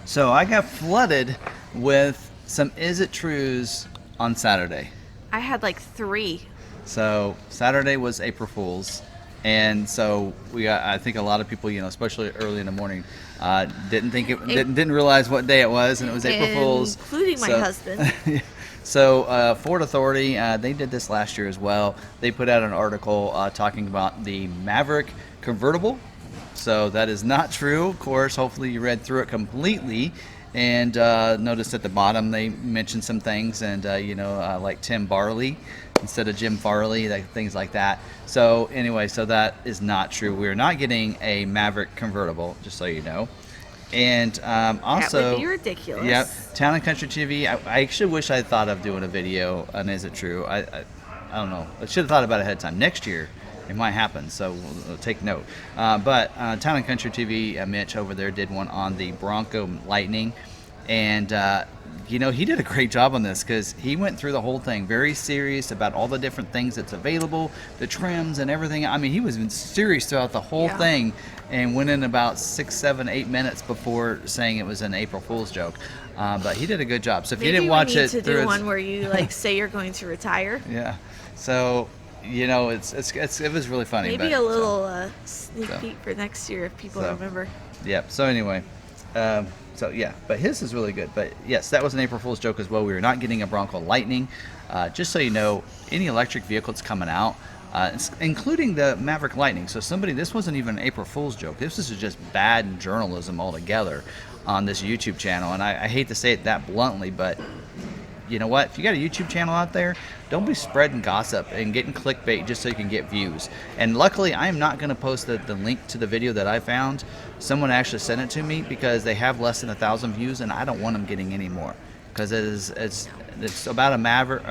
So I got flooded with some Is It Trues on Saturday. I had like 3. So Saturday was April Fool's, and so we got, I think a lot of people, especially early in the morning, didn't realize what day it was, and it was April Fool's, including my husband. So Ford Authority, they did this last year as well. They put out an article talking about the Maverick convertible. So that is not true, of course. Hopefully you read through it completely and noticed at the bottom they mentioned some things, and like Tim Barley instead of Jim Farley, things like that. So anyway, so that is not true. We're not getting a Maverick convertible, just so you know. And also, that would be ridiculous. Yep, Town and Country TV. I actually wish I thought of doing a video on Is It True. I don't know. I should have thought about it ahead of time. Next year, it might happen, so we'll take note. But Town and Country TV, Mitch over there did one on the Bronco Lightning, and he did a great job on this because he went through the whole thing, very serious about all the different things that's available, the trims and everything. I mean, he was serious throughout the whole thing, and went in about 6, 7, 8 minutes before saying it was an April Fool's joke. But he did a good job. So if you didn't watch it, to do one where you say you're going to retire. Yeah. So it was really funny. Maybe a little sneak peek for next year if people remember. Yep. So anyway, but his is really good. But yes, that was an April Fool's joke as well. We were not getting a Bronco Lightning. Just so you know, any electric vehicle that's coming out, including the Maverick Lightning. So this wasn't even an April Fool's joke. This is just bad journalism altogether on this YouTube channel. And I hate to say it that bluntly, but you know what? If you got a YouTube channel out there, don't be spreading gossip and getting clickbait just so you can get views. And luckily, I am not going to post the link to the video that I found. Someone actually sent it to me because they have less than 1,000 views, and I don't want them getting any more because it's about a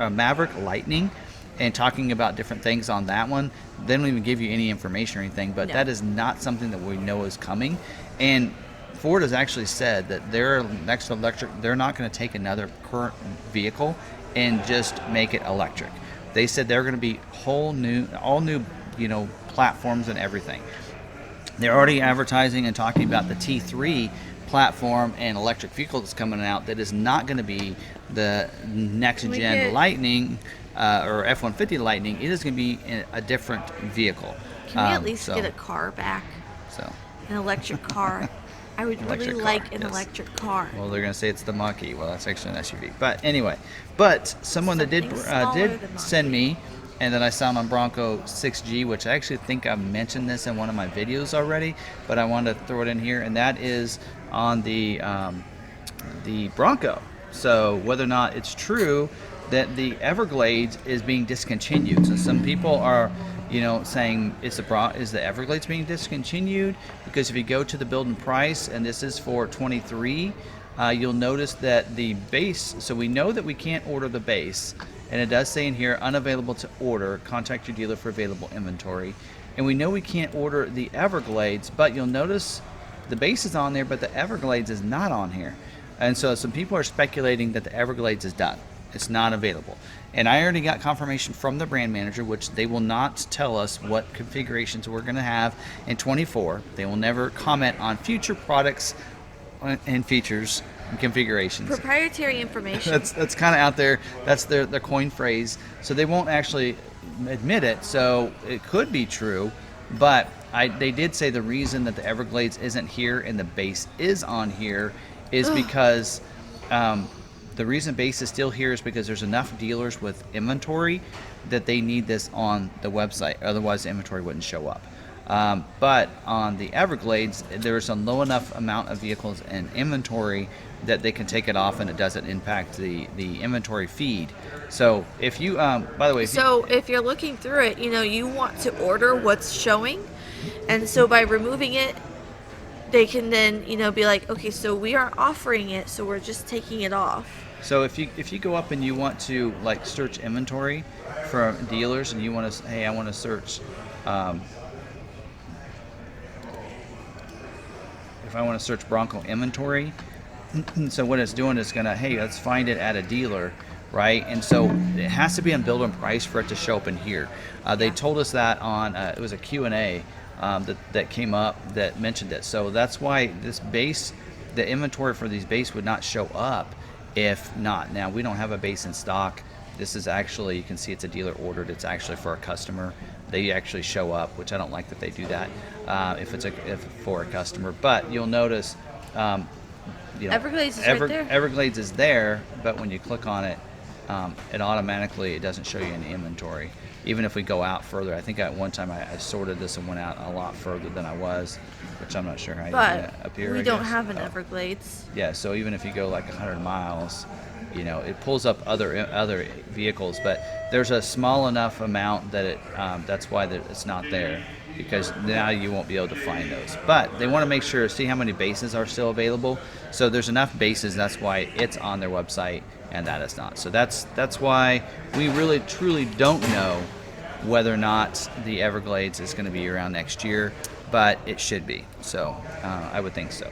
Maverick Lightning and talking about different things on that one. They don't even give you any information or anything, but that is not something that we know is coming. And Ford has actually said that their next electric, they're not going to take another current vehicle and just make it electric. They said they're going to be all new, platforms and everything. They're already advertising and talking about the T3 platform and electric vehicle that's coming out that is not going to be the next gen Lightning or F-150 Lightning. It is going to be a different vehicle. Can we at least get a car back? An electric car. I would really like an electric car. Well, they're going to say it's the Mach-E. Well, that's actually an SUV. But anyway, someone that did send me, and that I found on Bronco 6G, which I actually think I mentioned this in one of my videos already, but I wanted to throw it in here, and that is on the Bronco. So whether or not it's true that the Everglades is being discontinued. So some people are saying is the Everglades being discontinued? Because if you go to the build and price, and this is for 23, you'll notice that the base, so we know that we can't order the base, and it does say in here, unavailable to order, contact your dealer for available inventory. And we know we can't order the Everglades, but you'll notice the base is on there, but the Everglades is not on here. And so some people are speculating that the Everglades is done. It's not available. And I already got confirmation from the brand manager, which they will not tell us what configurations we're going to have in 24. They will never comment on future products and features and configurations. Proprietary information. That's kind of out there. That's their coin phrase. So they won't actually admit it. So it could be true, but they did say the reason that the Everglades isn't here and the base is on here is because the reason base is still here is because there's enough dealers with inventory that they need this on the website. Otherwise, the inventory wouldn't show up. But on the Everglades, there's a low enough amount of vehicles in inventory that they can take it off and it doesn't impact the inventory feed. So if you, by the way, if you're looking through it, you want to order what's showing. And so by removing it, they can then, be like, okay, so we aren't offering it, so we're just taking it off. So if you go up and you want to search inventory for dealers, and you want to, hey, I want to search, if I want to search Bronco inventory, so what it's doing is gonna, hey, let's find it at a dealer, right? And so it has to be on build and price for it to show up in here. They told us that on it was a Q&A that came up that mentioned it. So that's why this base the inventory for these base would not show up if not. Now, we don't have a base in stock. This is actually, you can see it's a dealer ordered. It's actually for a customer. They actually show up, which I don't like that they do that if for a customer. But you'll notice, Everglades is right there. Everglades is there, but when you click on it, it automatically, it doesn't show you any inventory. Even if we go out further, I think at one time I sorted this and went out a lot further than I was, which I'm not sure how you do that up here. We I don't guess. have an Everglades. Yeah, so even if you go like 100 miles, it pulls up other vehicles, but there's a small enough amount that that's why it's not there, because now you won't be able to find those. But they want to make sure, see how many bases are still available. So there's enough bases, that's why it's on their website and that is not. So that's why we really truly don't know whether or not the Everglades is going to be around next year, but it should be. So I would think so.